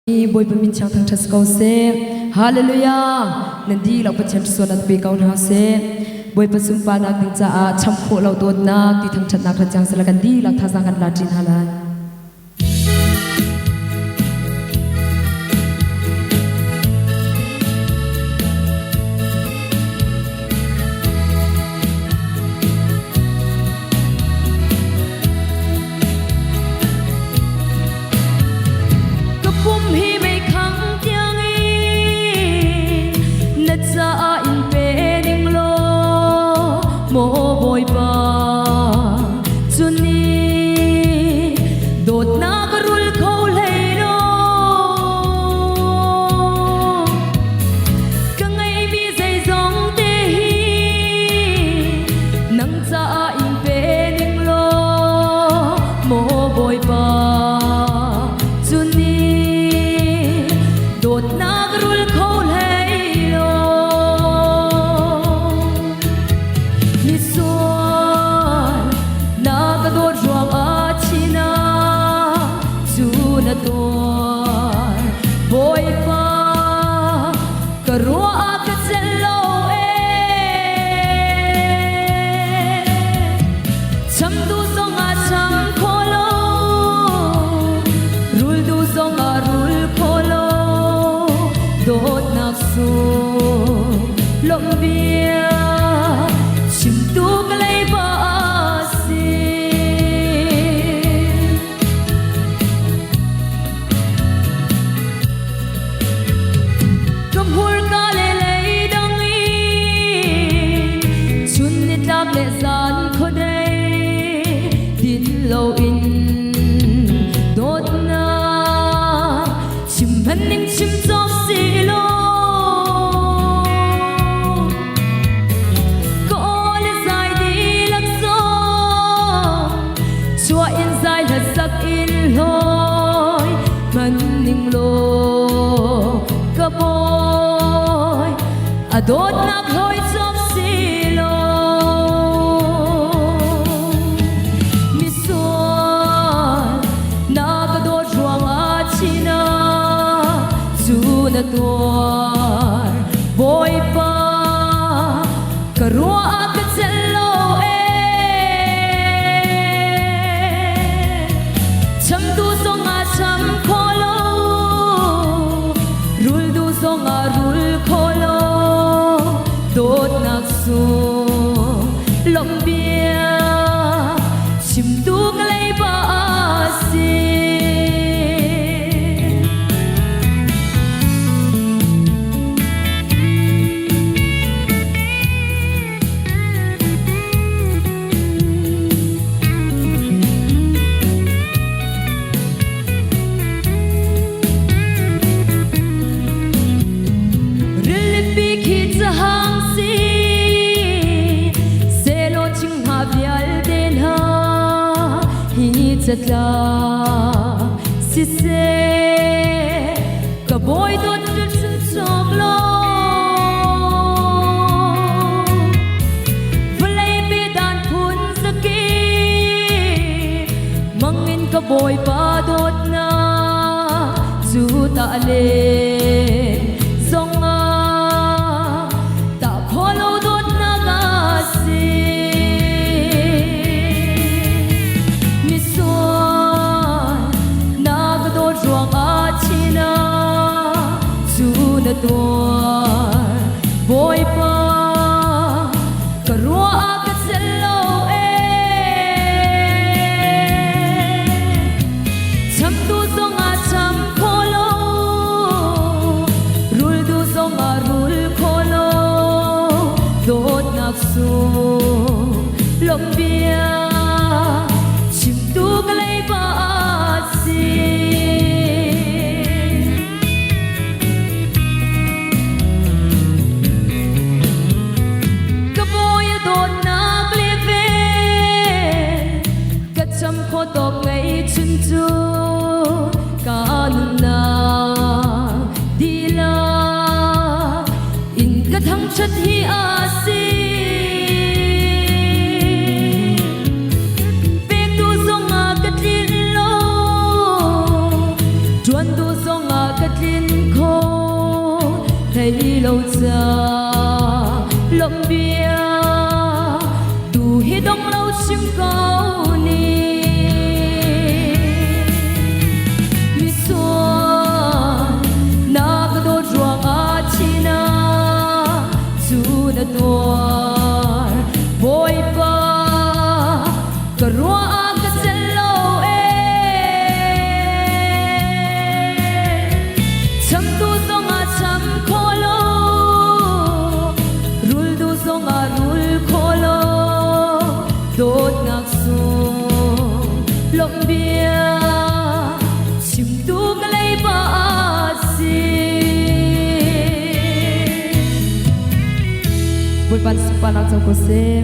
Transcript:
Boy peminchang thang thas kau se hallelujah nandi lau pachem sonat pe kau na se boy pasum pa nak ding cha a cham kho lau dot nak ti thang chat nak ra chang sala kan di lak tha sang kan la tin hala Đốt nắp hôi chốc xì lô mi xuân na có đốt ruộng á chi na dù na tuar bôi pa cả rùa cái chân lô chăm tu song á chăm khó lô rul du song á rul khó lô đốt nạc xuống lòng bia chim tu lấy ba si chật la si se cả bôi đốt đốt sương sông lo vlei be dan phun zaki mangin cả bôi pa đốt na zu ta le zong a ta kholo đốt na ga si tuar boy pa karua akat selo cham tu song a cham kholo rul du song a rul kholo dot nak su lom bia chim tu kalai pa si khó tộc ngày chân chu cả na đi la in cả thăng chất hi a si bek tu song a ka tin lo chuan tu song a ka lấy lâu cha lom bia tu hi dong lâu chim câu ni mi xuân na cái đôi ruộng á chi na chu na tua bôi pa cái ruộng cái chân lâu chăm tu song a chăm khô lo rul tu song a rul khô lo đốt ngạc sung lom bia chim tu cái lấy ba si buổi ban sung pa nak trong cô se